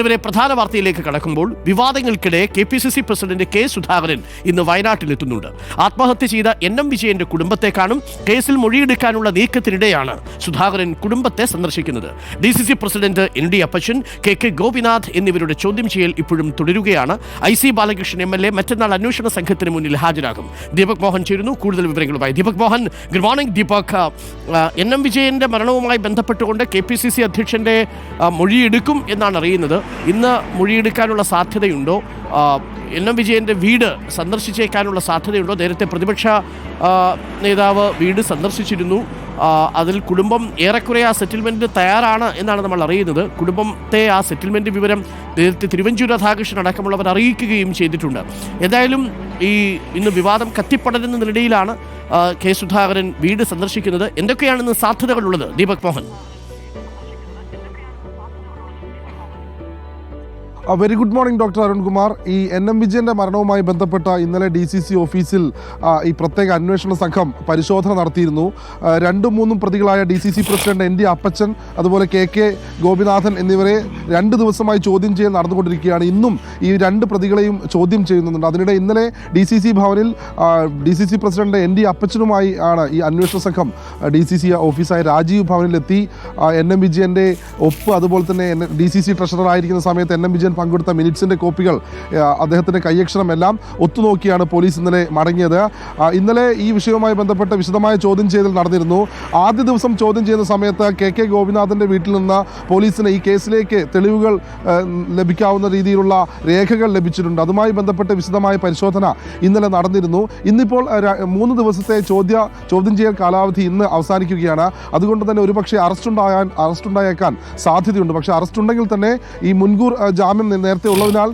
ഇവിടെ പ്രധാന വാർത്തയിലേക്ക് കടക്കുമ്പോൾ വിവാദങ്ങൾക്കിടെ KPCC പ്രസിഡന്റ് കെ സുധാകരൻ ഇന്ന് വയനാട്ടിലെത്തുന്നുണ്ട്. ആത്മഹത്യ ചെയ്ത NM വിജയന്റെ കുടുംബത്തെ കാണും. കേസിൽ മൊഴിയെടുക്കാനുള്ള നീക്കത്തിനിടെയാണ് സുധാകരൻ കുടുംബത്തെ സന്ദർശിക്കുന്നത്. DCC പ്രസിഡന്റ് ND അപ്പച്ചൻ, KK ഗോപിനാഥ് എന്നിവരുടെ ചോദ്യം ചെയ്യൽ ഇപ്പോഴും തുടരുകയാണ്. IC ബാലകൃഷ്ണൻ MLA മറ്റന്നാൾ അന്വേഷണ സംഘത്തിന് മുന്നിൽ ഹാജരാകും. ദീപക് മോഹൻ ചേരുന്നു കൂടുതൽ വിവരങ്ങളുമായി. Deepak Mohan, good morning. Deepak, NM വിജയന്റെ മരണവുമായി ബന്ധപ്പെട്ടുകൊണ്ട് KPCC അധ്യക്ഷന്റെ മൊഴിയെടുക്കും എന്നാണ് അറിയുന്നത്. ഇന്ന് മൊഴിയെടുക്കാനുള്ള സാധ്യതയുണ്ടോ? NM വിജയന്റെ വീട് സന്ദർശിച്ചേക്കാനുള്ള സാധ്യതയുണ്ടോ? നേരത്തെ പ്രതിപക്ഷ നേതാവ് വീട് സന്ദർശിച്ചിരുന്നു. അതിൽ കുടുംബം ഏറെക്കുറെ ആ സെറ്റിൽമെൻറ്റ് തയ്യാറാണ് എന്നാണ് നമ്മൾ അറിയുന്നത്. കുടുംബത്തെ ആ സെറ്റിൽമെൻറ്റ് വിവരം നേരത്തെ തിരുവഞ്ചൂർ രാധാകൃഷ്ണൻ അടക്കമുള്ളവർ അറിയിക്കുകയും ചെയ്തിട്ടുണ്ട്. എന്തായാലും ഇന്ന് വിവാദം കത്തിപ്പടരുന്നതിനിടയിലാണ് കെ സുധാകരൻ വീട് സന്ദർശിക്കുന്നത്. എന്തൊക്കെയാണെന്ന് സാധ്യതകളുള്ളത് Deepak Mohan? Very good morning doctor Arunkumar. ഈ NM വിജയന്റെ മരണവുമായി ബന്ധപ്പെട്ട ഇന്നലെ DCC ഓഫീസിൽ ഈ പ്രത്യേക അന്വേഷണ സംഘം പരിശോധന നടത്തിയിരുന്നു. 2-3 പ്രതികളായ DCC പ്രസിഡന്റ് ND അപ്പച്ചൻ, അതുപോലെ KK ഗോപിനാഥൻ എന്നിവരെ 2 ദിവസമായി ചോദ്യം ചെയ്യൽ നടന്നുകൊണ്ടിരിക്കുകയാണ്. ഇന്നും ഈ 2 പ്രതികളെയും ചോദ്യം ചെയ്യുന്നുണ്ട്. അതിനിടെ ഇന്നലെ DCC ഭവനിൽ DCC പ്രസിഡന്റ് ND അപ്പച്ചനുമായി ആണ് ഈ അന്വേഷണ സംഘം DCC ഓഫീസായ രാജീവ് ഭവനിലെത്തി NM വിജയന്റെ ഒപ്പ്, അതുപോലെ തന്നെ DCC ട്രഷറർ ആയിരിക്കുന്ന സമയത്ത് NM വിജയൻ പങ്കെടുത്ത മിനിറ്റ്സിന്റെ കോപ്പികൾ, അദ്ദേഹത്തിന്റെ കൈയക്ഷരം എല്ലാം ഒത്തുനോക്കിയാണ് പോലീസ് ഇന്നലെ മടങ്ങിയത്. ഇന്നലെ ഈ വിഷയവുമായി ബന്ധപ്പെട്ട് വിശദമായ ചോദ്യം ചെയ്യൽ നടന്നിരുന്നു. ആദ്യ ദിവസം ചോദ്യം ചെയ്യുന്ന സമയത്ത് KK ഗോപിനാഥന്റെ വീട്ടിൽ നിന്ന് പോലീസിന് ഈ കേസിലേക്ക് തെളിവുകൾ ലഭിക്കാവുന്ന രീതിയിലുള്ള രേഖകൾ ലഭിച്ചിട്ടുണ്ട്. അതുമായി ബന്ധപ്പെട്ട് വിശദമായ പരിശോധന ഇന്നലെ നടന്നിരുന്നു. ഇന്നിപ്പോൾ 3 ദിവസത്തെ ചോദ്യം ചെയ്യൽ കാലാവധി ഇന്ന് അവസാനിക്കുകയാണ്. അതുകൊണ്ട് തന്നെ ഒരുപക്ഷെ അറസ്റ്റുണ്ടായേക്കാൻ സാധ്യതയുണ്ട്. പക്ഷേ അറസ്റ്റ് ഉണ്ടെങ്കിൽ തന്നെ ഈ മുൻകൂർ ജാമ്യം നേരത്തെ ഉള്ളതിനാൽ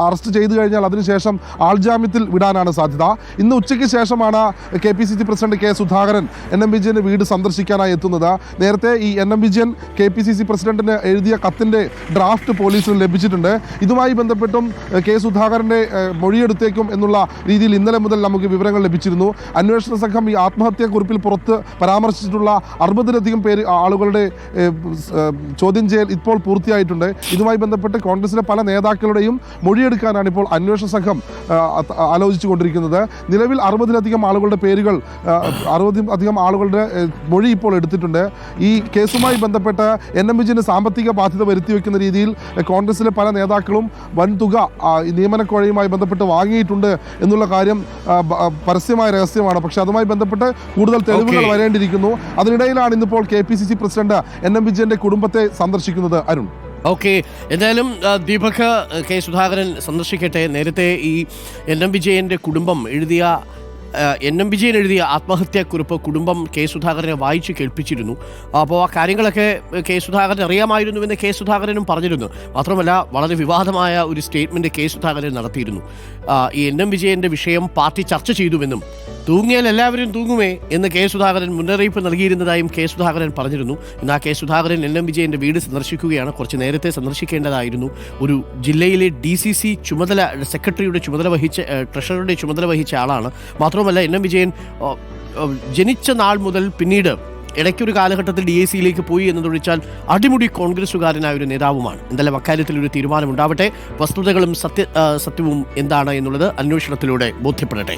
അറസ്റ്റ് ചെയ്തു കഴിഞ്ഞാൽ അതിനുശേഷം ആൾജാമ്യത്തിൽ വിടാനാണ് സാധ്യത. ഇന്ന് ഉച്ചയ്ക്ക് ശേഷമാണ് KPCC president K Sudhakaran NM വിജയന്റെ വീട് സന്ദർശിക്കാനായി എത്തുന്നത്. നേരത്തെ ഈ NM വിജയൻ KPCC പ്രസിഡന്റിന് എഴുതിയ കത്തിന്റെ ഡ്രാഫ്റ്റ് പോലീസിന് ലഭിച്ചിട്ടുണ്ട്. ഇതുമായി ബന്ധപ്പെട്ടും കെ സുധാകരന്റെ മൊഴിയെടുത്തേക്കും എന്നുള്ള രീതിയിൽ ഇന്നലെ മുതൽ നമുക്ക് വിവരങ്ങൾ ലഭിച്ചിരുന്നു. അന്വേഷണ സംഘം ഈ ആത്മഹത്യാക്കുറിപ്പിൽ പുറത്ത് പരാമർശിച്ചിട്ടുള്ള 60-ലധികം ആളുകളുടെ ചോദ്യം ചെയ്യൽ ഇപ്പോൾ പൂർത്തിയായിട്ടുണ്ട്. ഇതുമായി ബന്ധപ്പെട്ട് കോൺഗ്രസിലെ പല നേതാക്കളുടെയും മൊഴിയെടുക്കാനാണ് ഇപ്പോൾ അന്വേഷണ സംഘം ആലോചിച്ചു കൊണ്ടിരിക്കുന്നത്. നിലവിൽ 60-ലധികം ആളുകളുടെ പേരുകൾ, 60-അധികം ആളുകളുടെ മൊഴി ഇപ്പോൾ എടുത്തിട്ടുണ്ട്. ഈ കേസുമായി ബന്ധപ്പെട്ട് NM വിജയന് സാമ്പത്തിക ബാധ്യത വരുത്തിവെക്കുന്ന രീതിയിൽ കോൺഗ്രസിലെ പല നേതാക്കളും വൻതുക നിയമനക്കോഴയുമായി ബന്ധപ്പെട്ട് വാങ്ങിയിട്ടുണ്ട് എന്നുള്ള കാര്യം പരസ്യമായ രഹസ്യമാണ്. പക്ഷേ അതുമായി ബന്ധപ്പെട്ട് കൂടുതൽ തെളിവുകൾ വരേണ്ടിയിരിക്കുന്നു. അതിനിടയിലാണ് ഇന്നിപ്പോൾ KPCC പ്രസിഡന്റ് NM വിജയന്റെ കുടുംബത്തെ സന്ദർശിക്കുന്നത്. അരുൺ, ഓക്കെ, എന്തായാലും ദീപക്, കെ സുധാകരൻ സന്ദർശിക്കട്ടെ. നേരത്തെ ഈ NM വിജയൻ്റെ കുടുംബം NM വിജയൻ എഴുതിയ ആത്മഹത്യാക്കുറിപ്പ് കുടുംബം കെ സുധാകരനെ വായിച്ച് കേൾപ്പിച്ചിരുന്നു. അപ്പോൾ ആ കാര്യങ്ങളൊക്കെ കെ സുധാകരൻ അറിയാമായിരുന്നുവെന്ന് കെ സുധാകരനും പറഞ്ഞിരുന്നു. മാത്രമല്ല വളരെ വിവാദമായ ഒരു സ്റ്റേറ്റ്മെൻറ്റ് കെ സുധാകരൻ നടത്തിയിരുന്നു. ഈ NM വിജയൻ്റെ വിഷയം പാർട്ടി ചർച്ച ചെയ്തുവെന്നും തൂങ്ങിയാൽ എല്ലാവരും തൂങ്ങുമേ എന്ന് കെ സുധാകരൻ മുന്നറിയിപ്പ് നൽകിയിരുന്നതായും കെ സുധാകരൻ പറഞ്ഞിരുന്നു. ഇന്ന് ആ കെ സുധാകരൻ NM വിജയൻ്റെ വീട് സന്ദർശിക്കുകയാണ്. കുറച്ച് നേരത്തെ സന്ദർശിക്കേണ്ടതായിരുന്നു. ഒരു ജില്ലയിലെ DCC സെക്രട്ടറിയുടെ ചുമതല വഹിച്ച, ട്രഷററുടെ ചുമതല വഹിച്ച ആളാണ്. മാത്രമല്ല NM വിജയൻ ജനിച്ച നാൾ മുതൽ പിന്നീട് ഇടയ്ക്കൊരു കാലഘട്ടത്തിൽ DAC-യിലേക്ക് പോയി എന്നതൊഴിച്ചാൽ അടിമുടി കോൺഗ്രസുകാരനായ ഒരു നേതാവുമാണ്. എന്തായാലും അക്കാര്യത്തിൽ ഒരു തീരുമാനമുണ്ടാവട്ടെ. വസ്തുതകളും സത്യവും എന്താണ് എന്നുള്ളത് അന്വേഷണത്തിലൂടെ ബോധ്യപ്പെടട്ടെ.